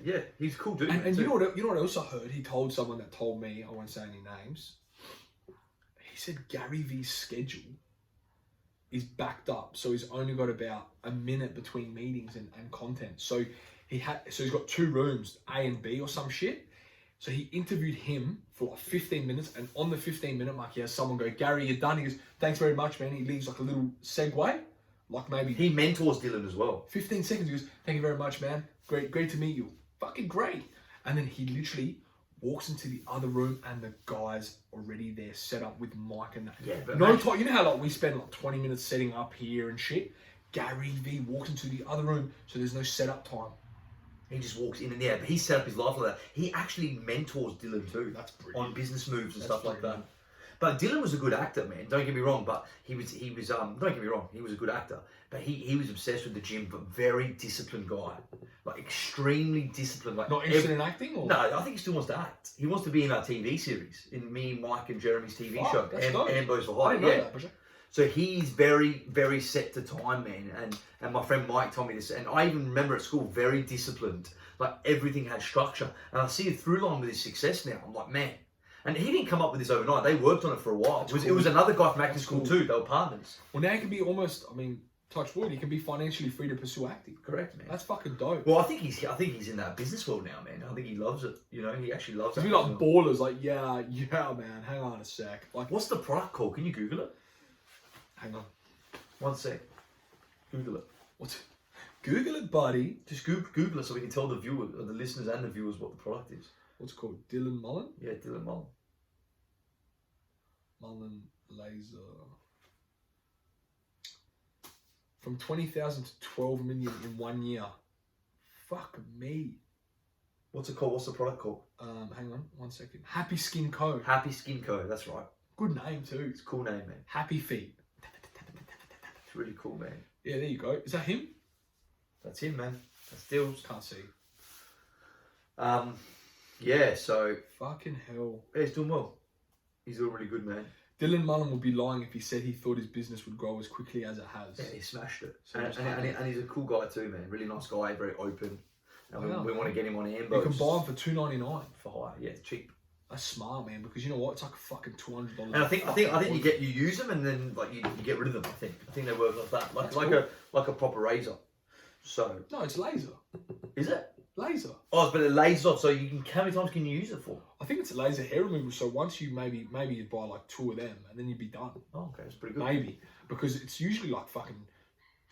Yeah, he's a cool dude. And you know what else I heard? He told someone that told me, I won't say any names. He said Gary Vee's schedule is backed up, so he's only got about a minute between meetings and content. So he's got 2 rooms, A and B or some shit. So he interviewed him for like 15 minutes, and on the 15-minute mark, he has someone go, Gary, you're done. He goes, thanks very much, man. He leaves like a little segue, like maybe... He mentors Dylan as well. 15 seconds, he goes, thank you very much, man. Great to meet you. Fucking great. And then he literally walks into the other room, and the guy's already there, set up with mic and that. Yeah, but no time. You know how like we spend like 20 minutes setting up here and shit? Gary Vee walks into the other room, so there's no setup time. He just walks in and there, but he set up his life like that. He actually mentors Dylan too. That's brilliant. On business moves and stuff like that. But Dylan was a good actor, man. Don't get me wrong, but he was don't get me wrong, he was a good actor. But he was obsessed with the gym, but very disciplined guy. Like extremely disciplined. Like not interested in acting? Or? No, I think he still wants to act. He wants to be in our TV series, in me, Mike and Jeremy's TV show. Ambos for Hire. Yeah. So he's very, very set to time, man. And my friend Mike told me this. And I even remember at school, very disciplined. Like everything had structure. And I see a through line with his success now. I'm like, man. And he didn't come up with this overnight. They worked on it for a while. It was another guy from acting school too. They were partners. Well, now he can be almost, touch wood, he can be financially free to pursue acting. Correct, man. That's fucking dope. Well, I think he's in that business world now, man. I think he loves it. You know, he actually loves it. He's like ballers, like, yeah, man. Hang on a sec. Like, what's the product called? Can you Google it? Hang on. 1 sec. Google it. Google it, buddy. Just Google it so we can tell the viewers, or the listeners and the viewers, what the product is. What's it called? Dylan Mullen? Yeah, Dylan Mullen. Mullen laser. From 20,000 to 12 million in 1 year. Fuck me. What's it called? What's the product called? Hang on 1 second. Happy Skin Co. Happy Skin Co. That's right. Good name too. It's a cool name, man. Happy Feet. It's really cool, man. Yeah, there you go. Is that him? That's him, man. That's Dills. Can't see. Yeah, so... Fucking hell. Yeah, he's doing well. He's doing really good, man. Dylan Mullen would be lying if he said he thought his business would grow as quickly as it has. Yeah, he smashed it. So and he's a cool guy too, man. Really nice guy, very open. And we want to get him on Ambos. You can buy him for $2.99 for hire. Yeah, it's cheap. That's smart, man. Because you know what? It's like a fucking $200. And I think you use them and then like you get rid of them. I think they work like that, like a proper razor. So no, it's laser. Is it laser? Oh, but it lasers off. So you can. How many times can you use it for? I think it's a laser hair removal. So once you maybe you'd buy like 2 of them and then you'd be done. Oh, okay, that's pretty good. Maybe because it's usually like fucking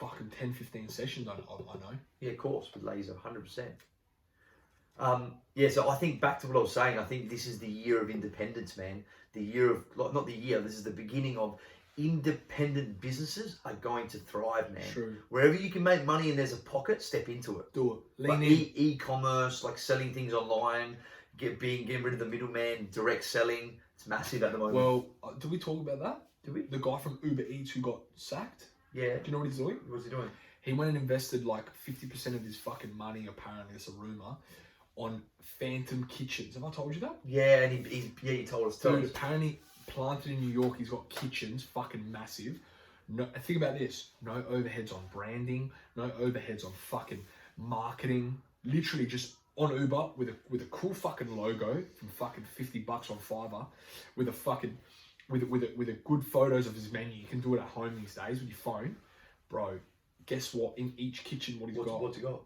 fucking 10, 15 sessions. I know. Yeah, of course, with laser, 100%. So I think back to what I was saying. I think this is the year of independence, man. The year of not the year. This is the beginning of independent businesses are going to thrive, man. True. Wherever you can make money and there's a pocket, step into it. Do it. Lean in. E-commerce, like selling things online, getting rid of the middleman, direct selling. It's massive at the moment. Well, did we talk about that? Did we? The guy from Uber Eats who got sacked. Yeah. Do you know what he's doing? What's he doing? He went and invested like 50% of his fucking money, apparently, it's a rumour, on phantom kitchens. Have I told you that? Yeah, and he told us. Dude, apparently planted in New York, he's got kitchens, fucking massive. No, think about this. No overheads on branding, no overheads on fucking marketing. Literally just on Uber with a cool fucking logo from fucking $50 on Fiverr, with a fucking with a good photos of his menu. You can do it at home these days with your phone, bro. Guess what? In each kitchen, what's he got?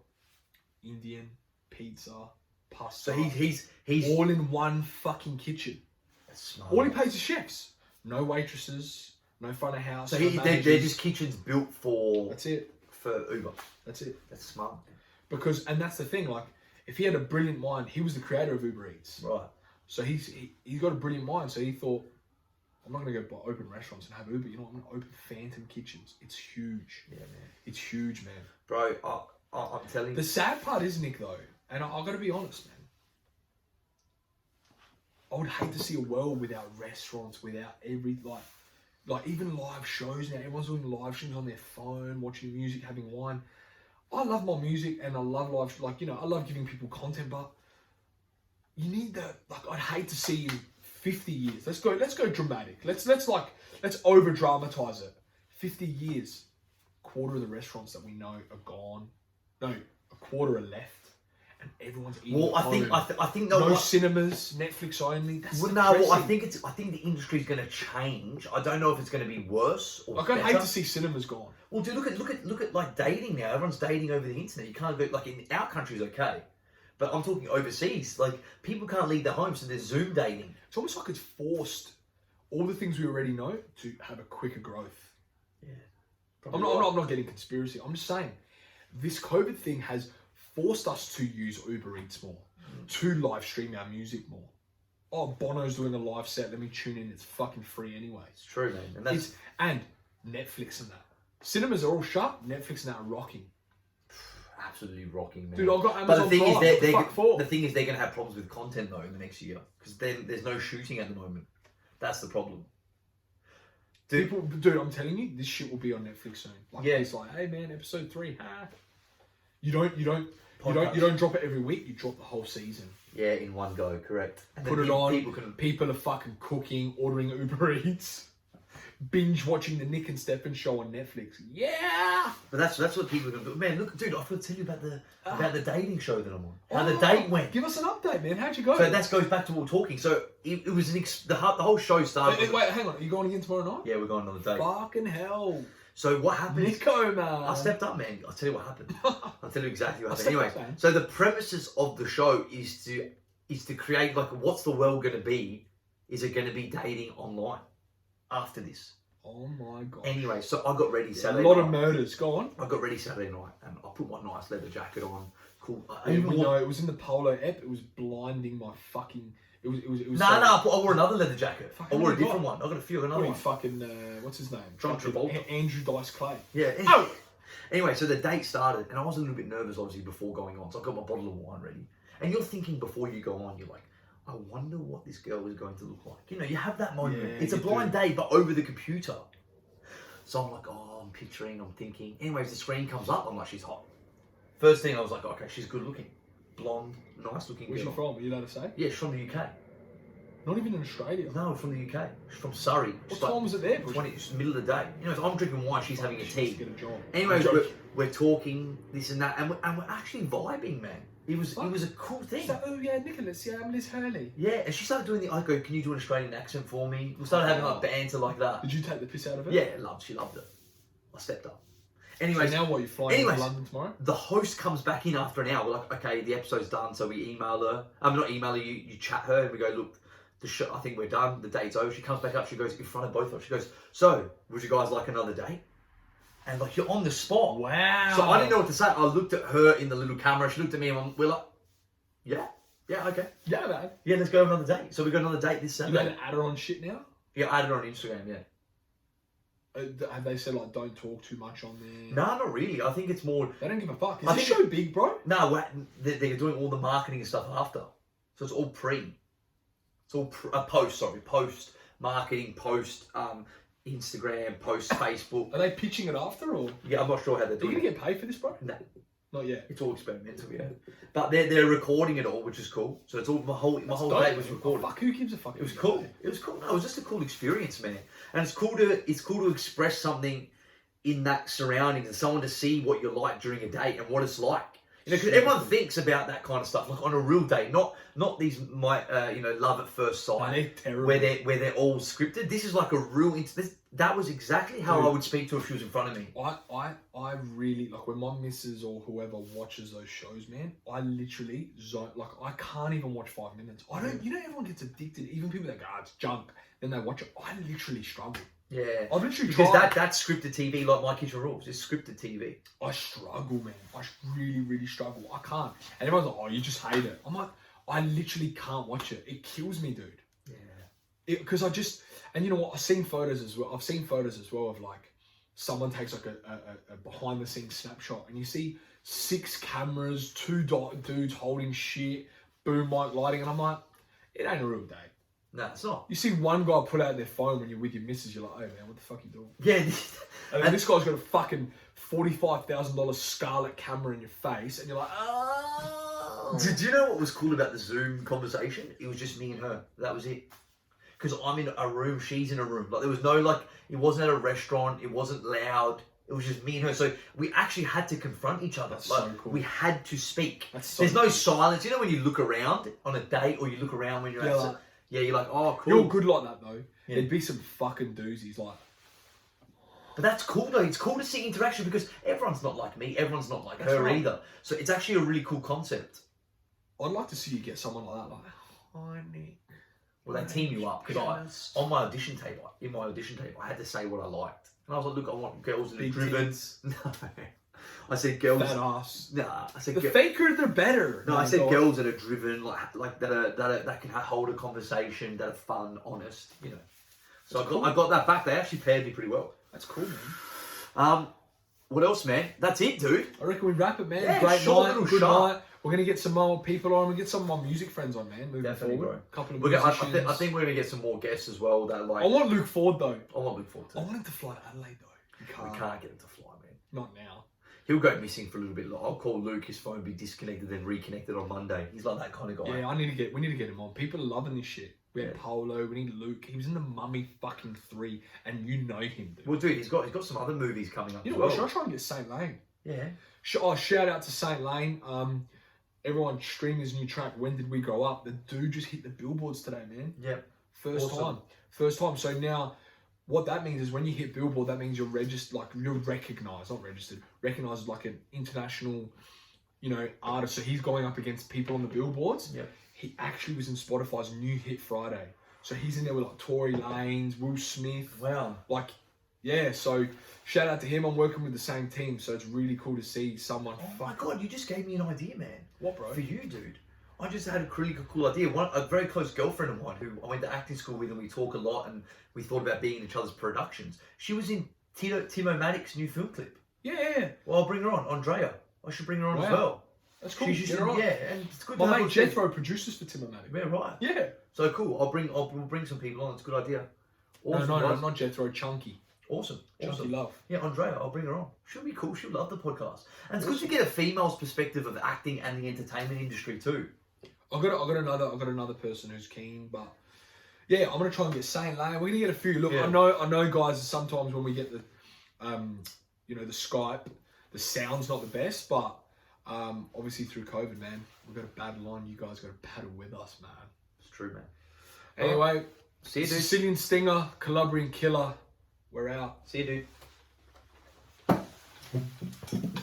Indian, pizza, pasta. So he's all in one fucking kitchen. That's smart. All he pays is chefs. No waitresses, no front of house. So no they're just kitchens built for. That's it. For Uber. That's it. That's smart. Because, and that's the thing. Like, if he had a brilliant mind, he was the creator of Uber Eats. Right. So he's got a brilliant mind. So he thought, I'm not going to go open restaurants and have Uber. You know what? I'm going to open phantom kitchens. It's huge. Yeah, man. It's huge, man. Bro, I'm telling you. The sad part is, Nick, though, and I've got to be honest, man. I would hate to see a world without restaurants, without like even live shows now. Everyone's doing live streams on their phone, watching music, having wine. I love my music and I love live, I love giving people content, but you need that. Like, I'd hate to see in 50 years. Let's go dramatic. Let's over dramatize it. 50 years, quarter of the restaurants that we know are gone. No, a quarter are left. And everyone's eating. Well, I think no cinemas, Netflix only. That's I think the industry's going to change. I don't know if it's going to be worse or better. I'd hate to see cinemas gone. Well, dude, look at like dating now. Everyone's dating over the internet. You can't go like in our country's okay, but I'm talking overseas. Like people can't leave their homes, so there's Zoom dating. It's almost like it's forced all the things we already know to have a quicker growth. Yeah, I'm not getting conspiracy. I'm just saying this COVID thing has forced us to use Uber Eats more, to live stream our music more. Oh, Bono's doing a live set. Let me tune in. It's fucking free anyway. It's true, man. And Netflix and that. Cinemas are all shut. Netflix and that are rocking. Absolutely rocking, man. Dude, I've got Amazon. But the thing Prime. the thing is, they're going to have problems with content though in the next year because then there's no shooting at the moment. That's the problem. Dude, I'm telling you, this shit will be on Netflix soon. Like, it's like, hey man, episode 3. You don't drop it every week. You drop the whole season. Yeah, in one go, correct. And put it on. People are fucking cooking, ordering Uber Eats, binge watching the Nick and Stefan show on Netflix. Yeah. But that's what people are gonna do. Man, look, dude, I forgot to tell you about the dating show that I'm on. How the date went. Give us an update, man. How'd you go? So that goes back to what we're talking. So it was the whole show started. Wait, hang on. Are you going again tomorrow night? Yeah, we're going on the date. Fucking hell. So what happened? Nico, man. I stepped up, man. I'll tell you what happened. I'll tell you exactly what happened. Anyway, so the premises of the show is to create like, what's the world going to be? Is it going to be dating online after this? Oh my god. Anyway, so I got ready Saturday night. A lot of murders. Go on. I got ready Saturday night and I put my nice leather jacket on. Cool. We know it was in the polo ep. It was blinding my fucking. It was. No, I wore another leather jacket. I wore a different one. I got a few of another one. Fucking what's his name? John Travolta. Andrew Dice Clay. Yeah. Oh. Anyway, so the date started and I was a little bit nervous obviously before going on. So I got my bottle of wine ready. And you're thinking before you go on, you're like, I wonder what this girl is going to look like. You know, you have that moment. Yeah, it's a blind date, but over the computer. So I'm like, I'm picturing, I'm thinking. Anyways, the screen comes up. I'm like, she's hot. First thing I was like, okay, she's good looking. Blonde, nice looking girl. Where's she from? Are you allowed to say? Yeah, she's from the UK. Not even in Australia? No, from the UK. She's from Surrey. What time was it there? It's the middle of the day. You know, if I'm drinking wine, she's having a tea. Get a job. Anyways, we're talking, this and that, and we're actually vibing, man. It was a cool thing. Like, oh yeah, Nicholas, yeah, I'm Liz Hurley. Yeah, and she started doing I go, can you do an Australian accent for me? We started having like banter like that. Did you take the piss out of it? Yeah, she loved it. I stepped up. Anyways, so now what, you're flying to London tomorrow? The host comes back in after an hour. We're like, okay, the episode's done, so we email her. I'm not email her, you chat her, and we go, look, the show, I think we're done, the date's over. She comes back up, she goes in front of both of us. She goes, so, would you guys like another date? And like, you're on the spot. Wow. So I didn't know what to say. I looked at her in the little camera. She looked at me and we're like, yeah, okay. Yeah, man. Yeah, let's go on another date. So we got another date this You Saturday. made an add her on shit now? Yeah, I added her on Instagram, yeah. Have they said, like, don't talk too much on there? No, not really. I think it's more... They don't give a fuck. Is this show big, bro? No, they're doing all the marketing and stuff after. So it's all pre. It's all post marketing, post Instagram, post Facebook. Are they pitching it after, or? Yeah, I'm not sure how they're Are you doing going it. to get paid for this, bro? No. Not yet. It's all experimental, yeah. But they're recording it all, which is cool. So it's all my whole day was recorded. Fuck, who gives a fuck? It was cool. It was cool. No, it was just a cool experience, man. And it's cool to express something in that surroundings and someone to see what you're like during a date and what it's like. You know, because everyone thinks about that kind of stuff, like on a real date, not these love at first sight, they're terrible. where they're all scripted. This is like a real. That was exactly how I would speak to her if she was in front of me. I really like when my missus or whoever watches those shows, man. I literally zone, like I can't even watch 5 minutes. I don't. You know, everyone gets addicted. Even people that go, it's junk. Then they watch it. I literally struggle. Yeah, I literally because that's scripted TV, like My Kitchen Rules. It's scripted TV. I struggle, man. I really struggle. I can't. And everyone's like, oh, you just hate it. I'm like, I literally can't watch it. It kills me, dude. Yeah. Because and you know what? I've seen photos as well. Of like someone takes like a behind the scenes snapshot, and you see 6 cameras, 2 dudes holding shit, boom mic lighting, and I'm like, it ain't a real date. No, it's not. You see one guy pull out their phone when you're with your missus, you're like, oh man, what the fuck are you doing? Yeah. And this guy's got a fucking $45,000 Scarlett camera in your face, and you're like, oh. Did you know what was cool about the Zoom conversation? It was just me and her. That was it. Because I'm in a room, she's in a room. Like there was no it wasn't at a restaurant. It wasn't loud. It was just me and her. So we actually had to confront each other. That's so cool. We had to speak. That's so There's no cool. silence. You know when you look around on a date, or you look around when you're at you're like, oh, cool. You're good like that though. Yeah. There'd be some fucking doozies like. But that's cool though. It's cool to see interaction because everyone's not like me. Everyone's not like her either. So it's actually a really cool concept. I'd like to see you get someone like that. Like, hi Nick. Well, they team you up because in my audition tape, I had to say what I liked, and I was like, look, I want girls that are driven. No, I said girls. Fat ass. Nah, I said the faker, they're better. No, I said girls that are driven, like that can hold a conversation, that are fun, honest, you know. So I got that back. They actually paired me pretty well. That's cool, man. What else, man? That's it, dude. I reckon we wrap it, man. Yeah, Great short night, little good shot. night. We're gonna get some more people on. We get some of my music friends on, man. Moving forward, couple of musicians. I think we're gonna get some more guests as well. That like. I want Luke Ford though. I want Luke Ford too. I want him to fly to Adelaide though. We can't get him to fly, man. Not now. He'll go missing for a little bit. I'll call Luke. His phone will be disconnected, then reconnected on Monday. He's like that kind of guy. Yeah, we need to get him on. People are loving this shit. We had Polo. We need Luke. He was in the Mummy fucking 3, and you know him, dude. Well, dude, he's got some other movies coming up. You know as what? well. Should I try and get Saint Lane? Yeah. Shout out to Saint Lane. Everyone stream his new track. When Did We Grow Up? The dude just hit the billboards today, man. Yep. First time. So now, what that means is when you hit Billboard, that means you're registered, like you're recognized, not registered, recognized as like an international, artist. So he's going up against people on the billboards. Yep. He actually was in Spotify's new hit Friday. So he's in there with like Tory Lanez, Will Smith. Wow. So shout out to him. I'm working with the same team, so it's really cool to see someone. Oh my God, you just gave me an idea, man. What, bro? For you, dude. I just had a really cool idea. A very close girlfriend of mine who I went to acting school with, and we talk a lot, and we thought about being in each other's productions. She was in Timo Matic's new film clip. Yeah. Well, I'll bring her on. Andrea. I should bring her on as well. That's cool. She's just, and it's good. My mate Jethro produces for Timo Matic. Yeah, right. Yeah. So cool. We'll bring some people on. It's a good idea. Awesome, no, not Jethro. Chunky. Awesome. Chunky love. Yeah, Andrea, I'll bring her on. She'll be cool. She'll love the podcast. And it's good to get a female's perspective of acting and the entertainment industry too. I've got another person who's keen, but yeah, I'm gonna try and get Saint Lane. We're gonna get a few. Look, I know, guys. Sometimes when we get the, the Skype, the sound's not the best, but obviously through COVID, man, we've got to battle on. You guys got to battle with us, man. It's true, man. Anyway, see you, dude. Sicilian Stinger, Calabrian Killer. We're out. See you, dude.